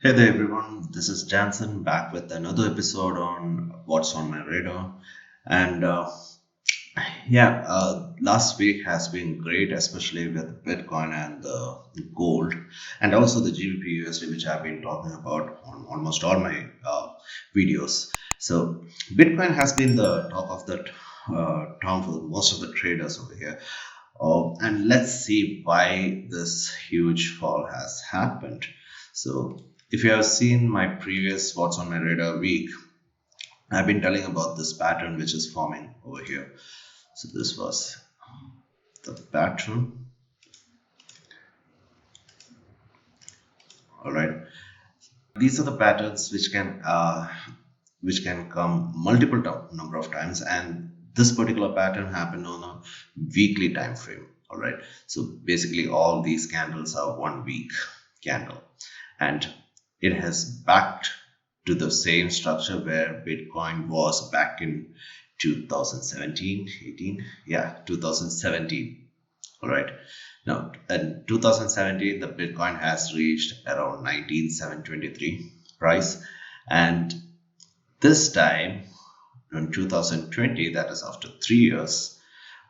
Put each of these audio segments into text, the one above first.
Hey there everyone, this is Janson back with another episode on What's on My Radar. And last week has been great, especially with Bitcoin and the gold, and also the GBPUSD, which I've been talking about on almost all my videos. So, Bitcoin has been the talk of the town for most of the traders over here. And let's see why this huge fall has happened. So, if you have seen my previous What's on My Radar week, I've been telling about this pattern which is forming over here. So, this was the pattern. All right, these are the patterns which can come multiple number of times, and this particular pattern happened on a weekly time frame. All right, so basically all these candles are 1 week candle, and it has backed to the same structure where Bitcoin was back in 2017 18, yeah, 2017. All right, now in 2017 the Bitcoin has reached around 19,723 price, and this time in 2020, that is after 3 years,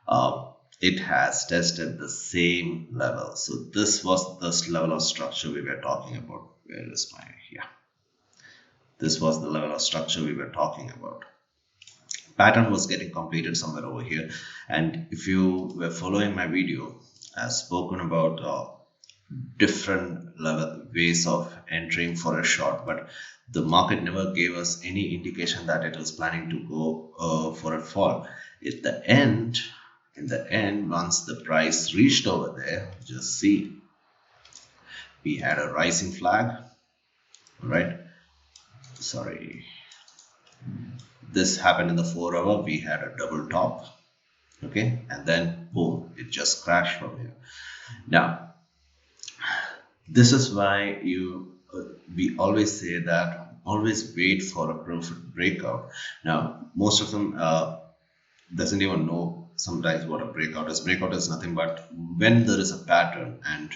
uh, it has tested the same level. So this was this level of structure we were talking about. Where is my, yeah, this was the level of structure we were talking about. Pattern was getting completed somewhere over here, and if you were following my video, I've spoken about different level ways of entering for a short, but the market never gave us any indication that it was planning to go for a fall. At the end, in the end, once the price reached over there, just see, we had a rising flag, right? Sorry, this happened in the 4 hour. We had a double top, okay, and then boom, it just crashed from here. Now, this is why we always say that always wait for a profit breakout. Now, most of them doesn't even know sometimes what a breakout is. Breakout is nothing but when there is a pattern, and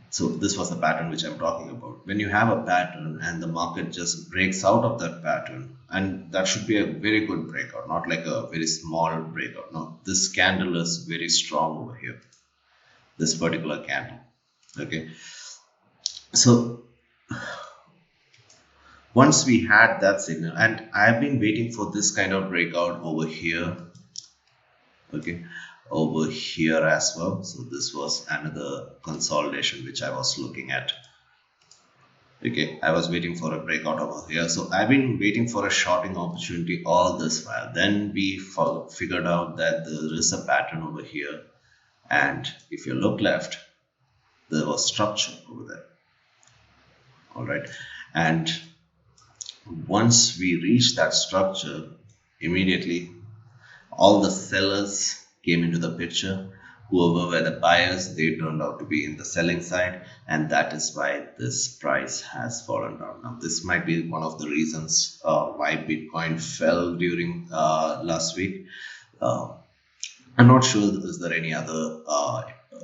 so this was the pattern which I'm talking about. When you have a pattern and the market just breaks out of that pattern, and that should be a very good breakout, not like a very small breakout. No, this candle is very strong over here, this particular candle. Okay, so once we had that signal, and I've been waiting for this kind of breakout over here, okay, over here as well. So this was another consolidation which I was looking at. Okay, I was waiting for a breakout over here, so I've been waiting for a shorting opportunity all this while. Then we figured out that there is a pattern over here, and if you look left, there was structure over there. All right, and once we reached that structure, immediately all the sellers came into the picture. Whoever were the buyers, they turned out to be in the selling side, and that is why this price has fallen down. Now, this might be one of the reasons why Bitcoin fell during last week. Uh, I'm not sure is there any other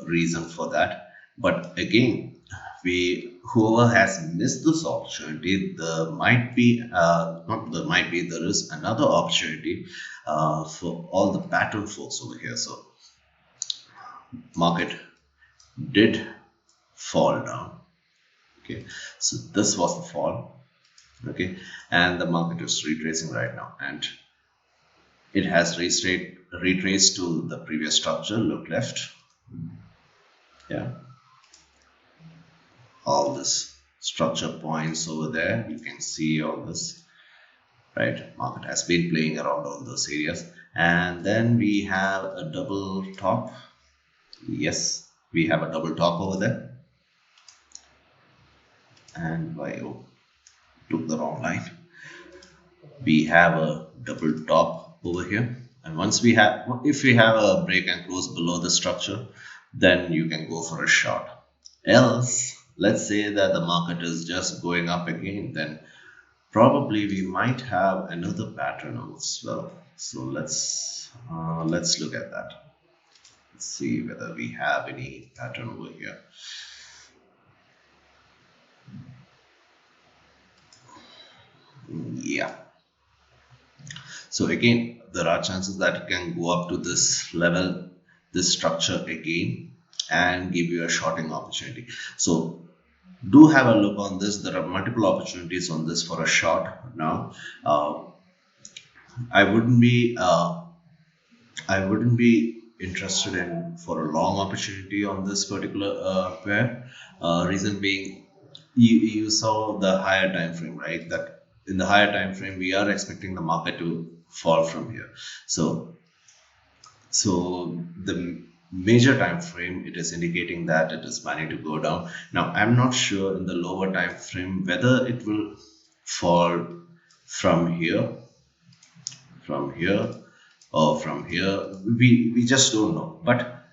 reason for that, but again, we whoever has missed this opportunity, there might be not there might be there is another opportunity for all the pattern folks over here. So market did fall down. Okay, so this was the fall. Okay, and the market is retracing right now, and it has retraced to the previous structure. Look left, yeah, all this structure points over there, you can see all this, right? Market has been playing around all those areas, and then we have a double top. Yes, we have a double top over there, and I took the wrong line. We have a double top over here, and once we have, if we have a break and close below the structure, then you can go for a short. Else, let's say that the market is just going up again, then probably we might have another pattern as well. So let's look at that. Let's see whether we have any pattern over here. Yeah. So again, there are chances that it can go up to this level, this structure again, and give you a shorting opportunity. So do have a look on this. There are multiple opportunities on this for a short now. I wouldn't be interested in for a long opportunity on this particular pair. Reason being, you saw the higher time frame, right? That in the higher time frame, we are expecting the market to fall from here. So the major time frame, it is indicating that it is planning to go down. Now I'm not sure in the lower time frame whether it will fall from here, or from here. We just don't know. But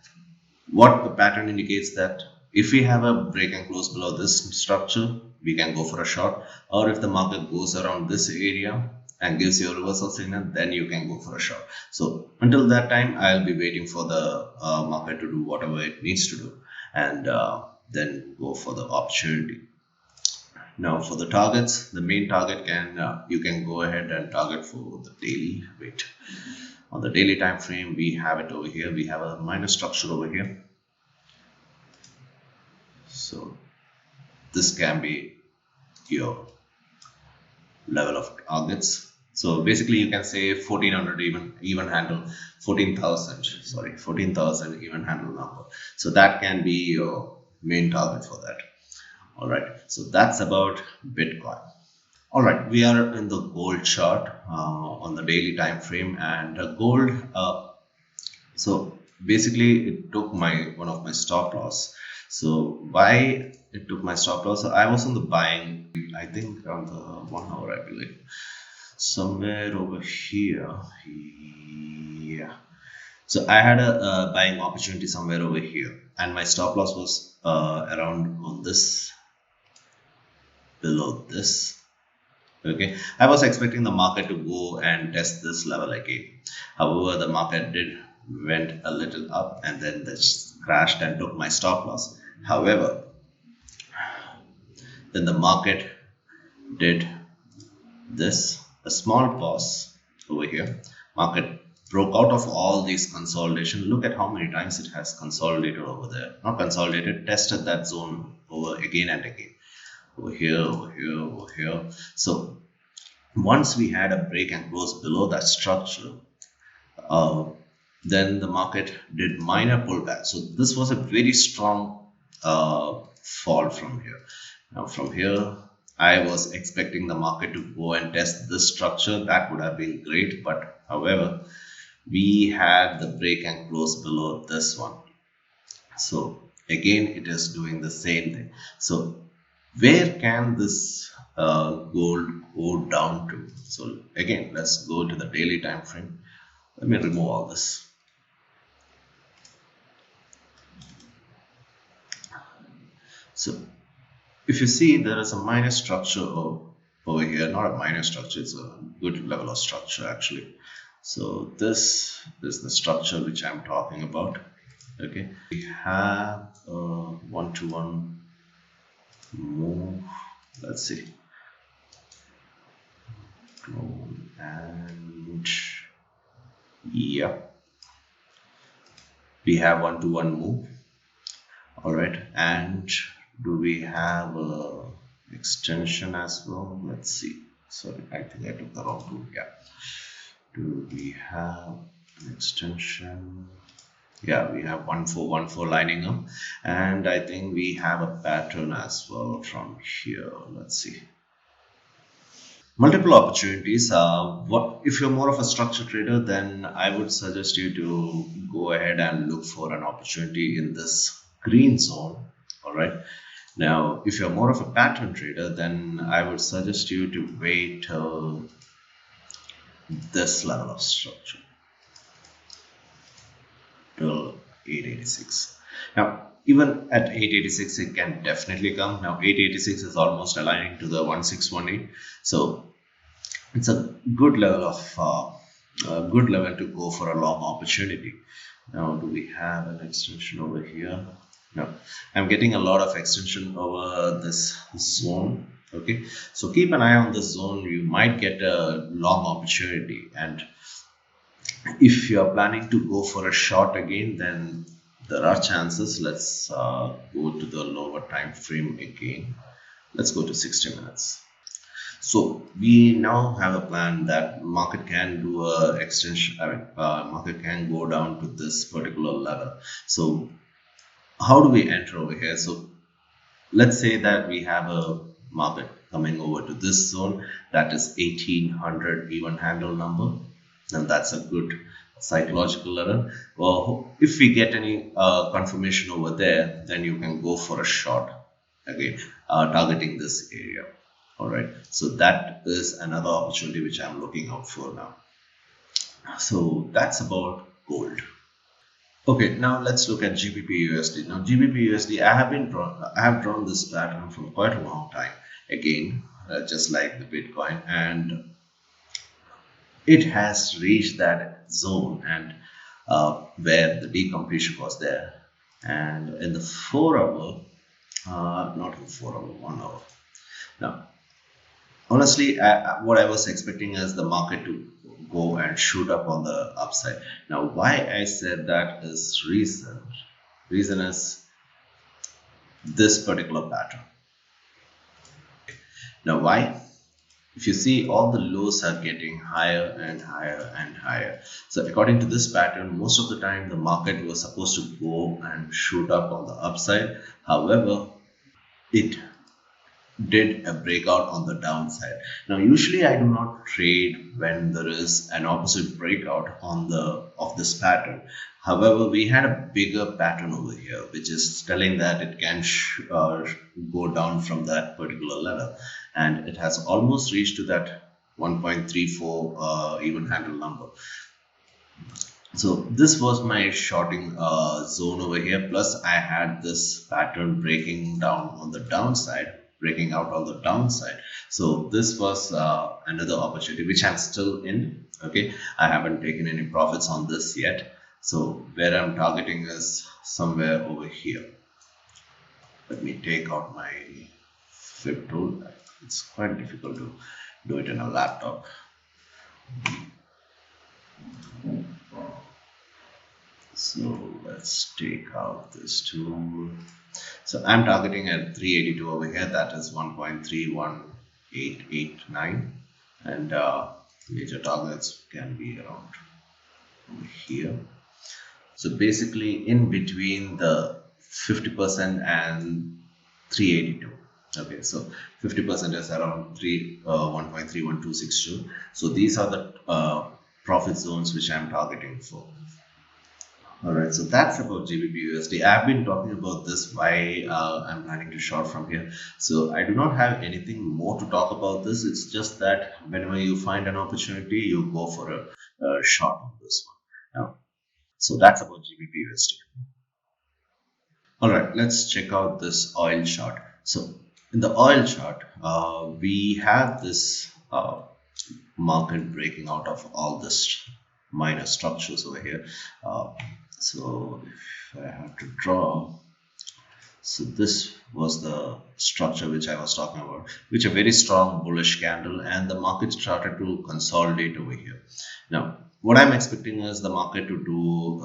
what the pattern indicates that if we have a break and close below this structure, we can go for a short, or if the market goes around this area and gives you a reversal signal, then you can go for a short. So until that time, I'll be waiting for the market to do whatever it needs to do, and then go for the opportunity. Now for the targets, the main target you can go ahead and target for the daily. Wait, on the daily time frame, we have it over here. We have a minor structure over here. So this can be your level of targets. So basically you can say 1400 even handle, 14,000 even handle number. So that can be your main target for that. All right, so that's about Bitcoin. All right, we are in the gold chart on the daily time frame, and gold. So basically, it took one of my stop loss. So why it took my stop loss? So I was on the buying, I think on the 1 hour, I believe, somewhere over here. Yeah. So I had a buying opportunity somewhere over here, and my stop loss was around on this, below this. Okay, I was expecting the market to go and test this level again. However, the market went a little up, and then this crashed and took my stop loss. However, then the market did this, a small pause over here. Market broke out of all these consolidation. Look at how many times it has consolidated over there. Not consolidated, tested that zone over again and again. Over here, over here, over here. So once we had a break and close below that structure, then the market did minor pullback. So this was a very strong fall from here. Now from here, I was expecting the market to go and test this structure. That would have been great, but however, we had the break and close below this one. So again, it is doing the same thing. So where can this gold go down to? So again, let's go to the daily time frame. Let me remove all this. So if you see, there is a minor structure over here, not a minor structure, it's a good level of structure actually. So this is the structure which I'm talking about. Okay, we have a 1-to-1 move. Let's see, and yeah, we have 1-to-1 move. All right, and do we have a extension as well? Let's see. Sorry, I think I took the wrong tool. Yeah, do we have an extension? Yeah, we have 1-4-1-4 lining up, and I think we have a pattern as well from here. Let's see. Multiple opportunities. What if you're more of a structure trader, then I would suggest you to go ahead and look for an opportunity in this green zone. All right. Now, if you're more of a pattern trader, then I would suggest you to wait till this level of structure, till 886. Now, even at 886, it can definitely come. Now, 886 is almost aligning to the 1618, so it's a good level to go for a long opportunity. Now, do we have an extension over here? No, I'm getting a lot of extension over this zone. Okay, so keep an eye on this zone. You might get a long opportunity, and if you are planning to go for a short again, then there are chances. Let's go to the lower time frame again. Let's go to 60 minutes. So we now have a plan that market can do a extension. I mean, market can go down to this particular level. So how do we enter over here? So let's say that we have a market coming over to this zone, that is 1800 even handle number, and that's a good psychological level. Well, if we get any confirmation over there, then you can go for a short again, targeting this area. All right, so that is another opportunity which I'm looking out for now. So that's about gold. Okay, now let's look at GBPUSD. Now GBPUSD, I have drawn this pattern from quite a long time. Again, just like the Bitcoin, and it has reached that zone and where the decompression was there. And in the 4 hour, not in 4 hour, 1 hour. Now, honestly, what I was expecting is the market to go and shoot up on the upside. Now, why I said that is reason is this particular pattern. Now, why? If you see, all the lows are getting higher and higher and higher. So according to this pattern, most of the time the market was supposed to go and shoot up on the upside. However, it did a breakout on the downside. Now usually I do not trade when there is an opposite breakout on the of this pattern. However, we had a bigger pattern over here which is telling that it can go down from that particular level, and it has almost reached to that 1.34 even handle number. So this was my shorting zone over here, plus I had this pattern breaking down on the downside, breaking out on the downside. So this was another opportunity which I'm still in. Okay, I haven't taken any profits on this yet. So where I'm targeting is somewhere over here. Let me take out my flip tool. It's quite difficult to do it in a laptop. So let's take out this tool. So I'm targeting at 382 over here. That is 1.31889, and major targets can be around over here. So basically in between the 50% and 382. Okay, so 50% is around 1.31262. So these are the profit zones which I'm targeting for. All right, so that's about GBPUSD. I've been talking about this, why I'm planning to short from here. So I do not have anything more to talk about this. It's just that whenever you find an opportunity, you go for a short on this one. Now, so that's about GBPUSD. All right, let's check out this oil chart. So in the oil chart, we have this market breaking out of all this minor structures over here. So if I have to draw, so this was the structure which I was talking about, which a very strong bullish candle, and the market started to consolidate over here. Now, what I'm expecting is the market to do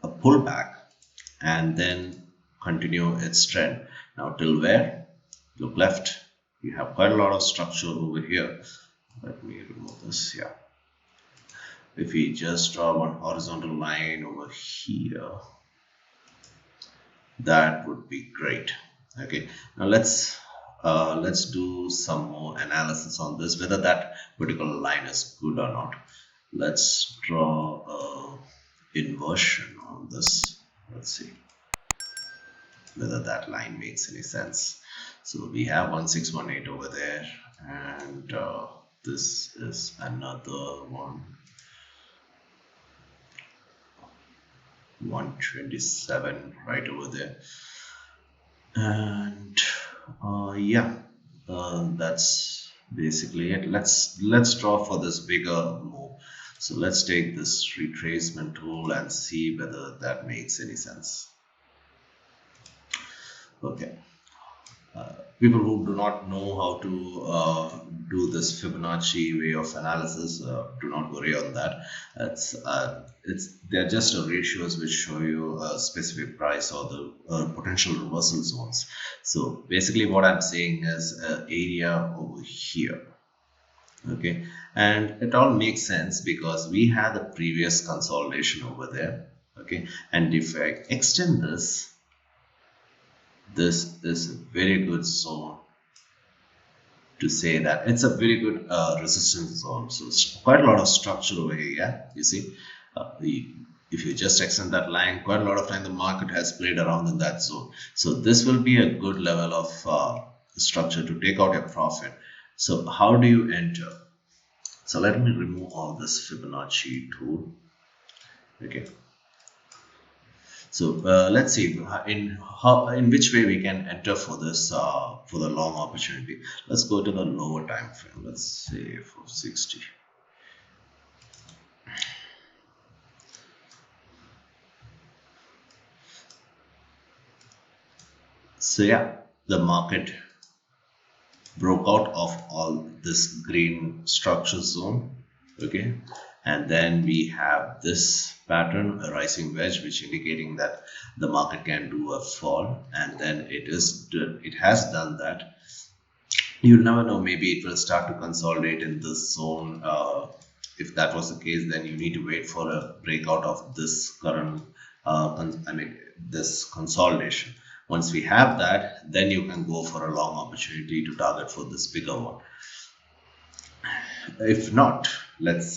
a pullback and then continue its trend. Now, till where? Look left. We have quite a lot of structure over here. Let me remove this. Yeah. If we just draw one horizontal line over here, that would be great. Okay, now let's do some more analysis on this, whether that particular line is good or not. Let's draw a inversion on this. Let's see whether that line makes any sense. So we have 1618 over there, and this is another one, 127 right over there, and yeah, that's basically it. Let's draw for this bigger move. So let's take this retracement tool and see whether that makes any sense. Okay, people who do not know how to do this Fibonacci way of analysis, do not worry on that. It's they're just ratios which show you a specific price or the potential reversal zones. So basically, what I'm saying is area over here. Okay, and it all makes sense because we had the previous consolidation over there. Okay, and if I extend this, this is a very good zone to say that it's a very good resistance zone. So it's quite a lot of structure over here. Yeah, you see, if you just extend that line, quite a lot of time the market has played around in that zone. So this will be a good level of structure to take out your profit. So how do you enter? So let me remove all this Fibonacci tool. Okay. So let's see in which way we can enter for this for the long opportunity. Let's go to the lower time frame. Let's say for 60. So yeah, the market broke out of all this green structure zone. Okay, and then we have this pattern, a rising wedge, which indicating that the market can do a fall, and then it has done that. You never know, maybe it will start to consolidate in this zone. If that was the case, then you need to wait for a breakout of this current this consolidation. Once we have that, then you can go for a long opportunity to target for this bigger one. If not, let's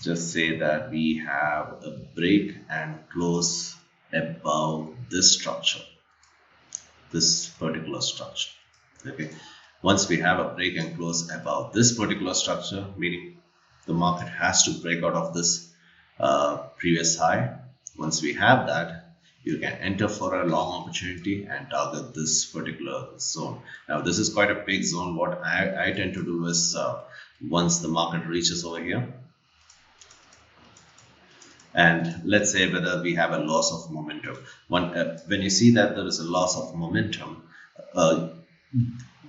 just say that we have a break and close above this structure, this particular structure. Okay, once we have a break and close above this particular structure, meaning the market has to break out of this previous high. Once we have that, you can enter for a long opportunity and target this particular zone. Now this is quite a big zone. What I tend to do is once the market reaches over here, and let's say whether we have a loss of momentum. When you see that there is a loss of momentum,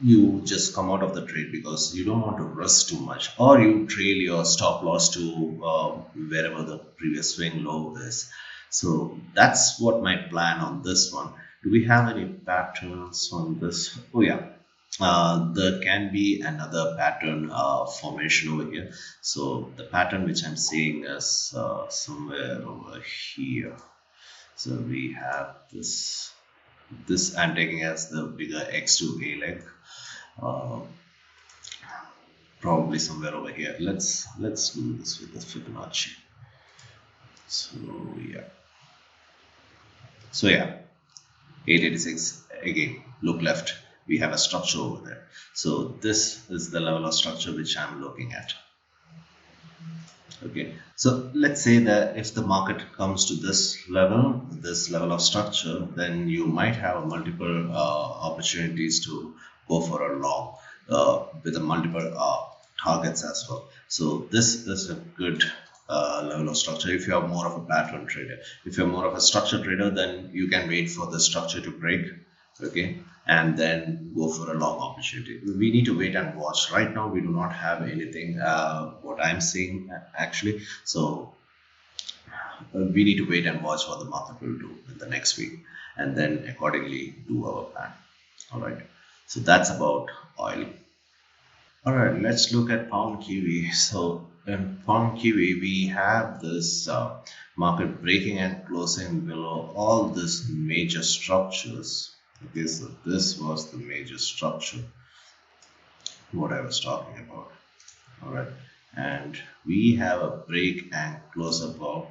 you just come out of the trade because you don't want to risk too much, or you trail your stop loss to wherever the previous swing low is. So that's what my plan on this one. Do we have any patterns on this? Oh yeah, there can be another pattern formation over here. So the pattern which I'm seeing is somewhere over here. So we have this I'm taking as the bigger X2A leg, probably somewhere over here. Let's do this with the Fibonacci. So yeah, 886 again. Look left, we have a structure over there. So this is the level of structure which I'm looking at. Okay, so let's say that if the market comes to this level of structure, then you might have multiple opportunities to go for a long with a multiple targets as well. So this is a good level of structure if you are more of a pattern trader. If you're more of a structure trader, then you can wait for the structure to break, okay, and then go for a long opportunity. We need to wait and watch. Right now we do not have anything what I'm seeing actually, so we need to wait and watch what the market will do in the next week, and then accordingly do our plan. All right, so that's about oil. All right, let's look at pound kiwi. So in pound kiwi, we have this market breaking and closing below all these major structures. Okay, so this was the major structure, what I was talking about. All right, and we have a break and close above,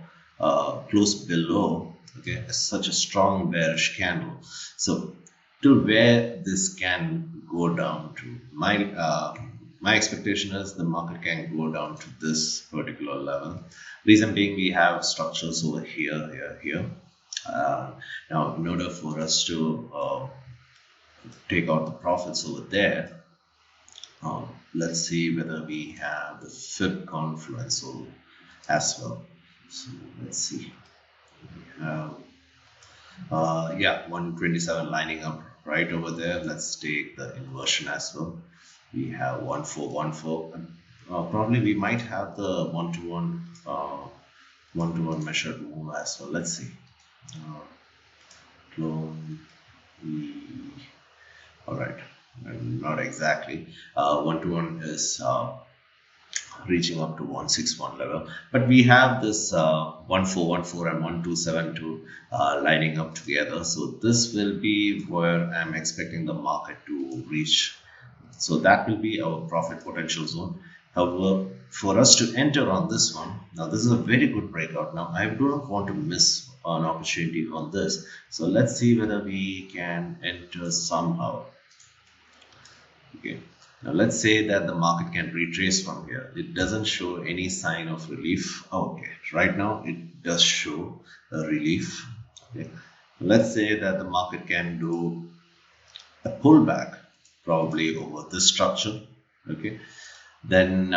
close below. Okay, such a strong bearish candle. So to where this can go down to, my expectation is the market can go down to this particular level. Reason being, we have structures over here. Now, in order for us to take out the profits over there, let's see whether we have the Fib confluence as well. So let's see. We have 127 lining up right over there. Let's take the inversion as well. We have 1414. Probably we might have the one-to-one measured move as well. Let's see. Clone E. All right, not exactly. One-to-one is reaching up to 161 level, but we have this 1414 and 1272 lining up together. So this will be where I'm expecting the market to reach. So that will be our profit potential zone. However, for us to enter on this one, now this is a very good breakout. Now I do not want to miss an opportunity on this. So let's see whether we can enter somehow. Okay. Now let's say that the market can retrace from here. It doesn't show any sign of relief. Okay, right now it does show a relief. Okay. Let's say that the market can do a pullback probably over this structure. Okay, then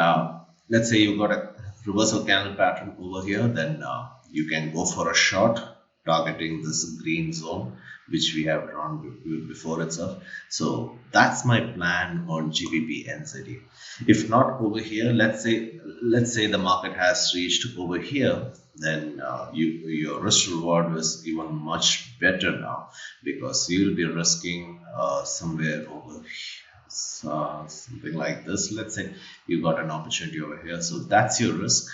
let's say you got a reversal candle pattern over here, then you can go for a short targeting this green zone which we have drawn before itself. So that's my plan on GBPNZD. If not over here, let's say the market has reached over here, then your risk reward is even much better now, because you'll be risking somewhere over here, something like this. Let's say you got an opportunity over here, so that's your risk.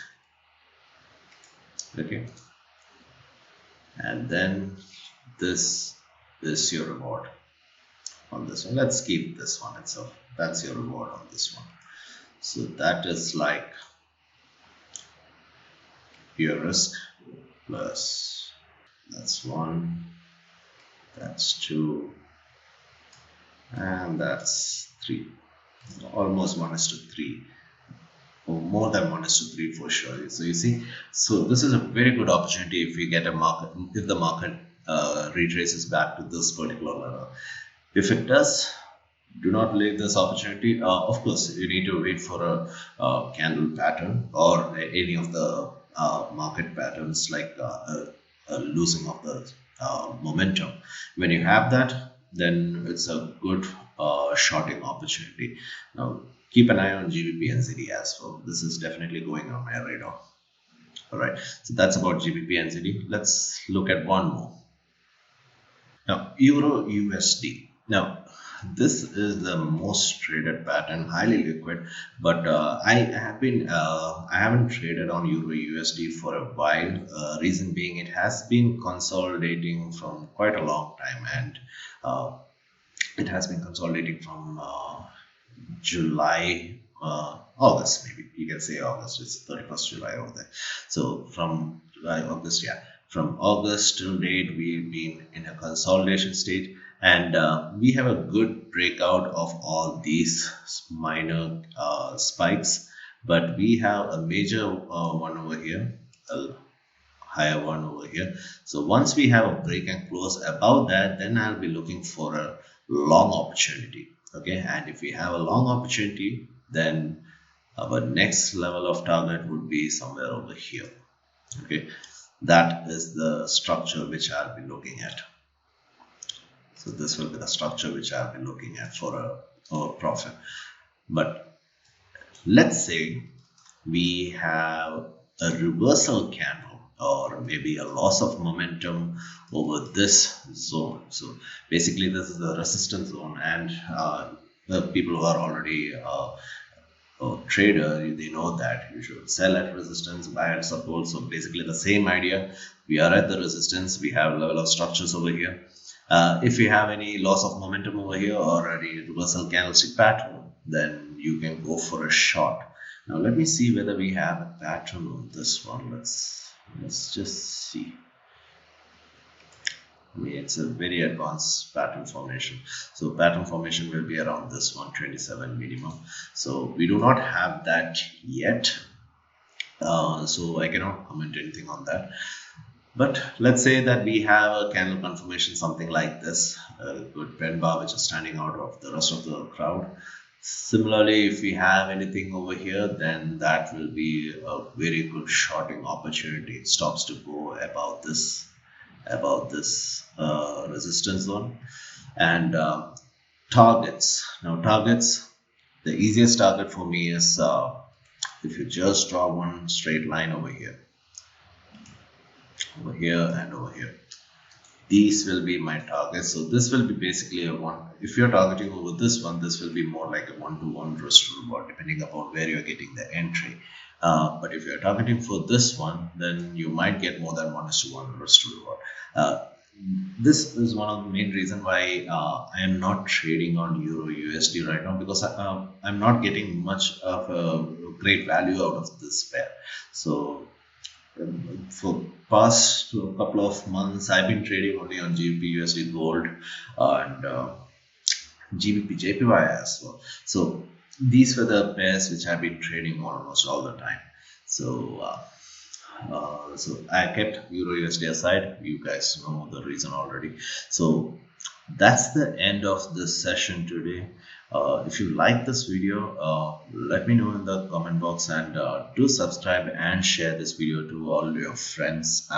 Okay, and then this is your reward on this one. Let's keep this one itself. That's your reward on this one. So that is like your risk plus, that's 1, that's 2, and that's 3. Almost 1:3, or more than 1:3 for sure. So you see, so this is a very good opportunity if we get a market, if the market retraces back to this particular level. If it does, do not leave this opportunity. Of course, you need to wait for a candle pattern or any of the market patterns, like a losing of the momentum. When you have that, then it's a good shorting opportunity. Now keep an eye on GBPNZD as well. This is definitely going on my radar. All right, so that's about GBPNZD. Let's look at one more. Now, EURUSD. Now, this is the most traded pattern, highly liquid, but I haven't traded on EURUSD for a while. Reason being, it has been consolidating from quite a long time, and it has been consolidating from July, August, maybe you can say August. It's 31st July over there. So from July, August, yeah. From August till date, we've been in a consolidation state, and we have a good breakout of all these minor spikes, but we have a major one over here, a higher one over here. So once we have a break and close above that, then I'll be looking for a long opportunity. Okay, and if we have a long opportunity, then our next level of target would be somewhere over here. Okay, that is the structure which I'll be looking at. So this will be the structure which I'll be looking at for a profit. But let's say we have a reversal candle, or maybe a loss of momentum over this zone. So basically this is the resistance zone, and the people who are already a trader, they know that you should sell at resistance, buy at support. So basically the same idea. We are at the resistance, we have a level of structures over here. If you have any loss of momentum over here or any reversal candlestick pattern, then you can go for a short. Now let me see whether we have a pattern on this one. Let's just see. I mean, it's a very advanced pattern formation. So pattern formation will be around this 127 minimum. So we do not have that yet. So I cannot comment anything on that. But let's say that we have a candle confirmation, something like this, a good trend bar which is standing out of the rest of the crowd. Similarly, if we have anything over here, then that will be a very good shorting opportunity. It stops to go about this resistance zone. And targets. Now, targets, the easiest target for me is if you just draw one straight line over here, and over here. These will be my targets. So this will be basically a one. If you're targeting over this one, this will be more like a one-to-one risk to reward, depending upon where you're getting the entry. But if you're targeting for this one, then you might get more than 1:1 risk to reward. This is one of the main reason why I am not trading on Euro USD right now, because I'm not getting much of a great value out of this pair. So for past couple of months, I've been trading only on GBPUSD gold and GBP JPY as well. So these were the pairs which I've been trading almost all the time. So so I kept Euro USD aside. You guys know the reason already. So that's the end of this session today. If you like this video, let me know in the comment box, and do subscribe and share this video to all your friends,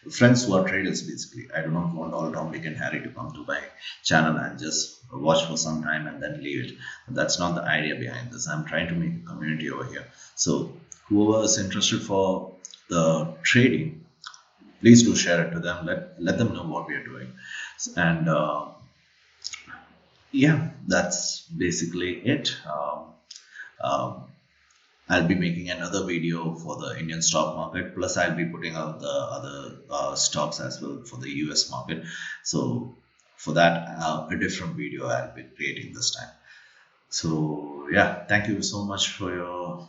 friends who are traders basically. I do not want all Dominic and Harry to come to my channel and just watch for some time and then leave it. That's not the idea behind this. I'm trying to make a community over here. So whoever is interested for the trading, please do share it to them. Let them know what we are doing. And yeah, that's basically it. I'll be making another video for the Indian stock market, plus I'll be putting out the other stocks as well for the US market. So for that, a different video I'll be creating this time. So yeah, thank you so much for your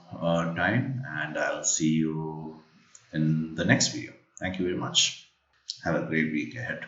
time, and I'll see you in the next video. Thank you very much. Have a great week ahead.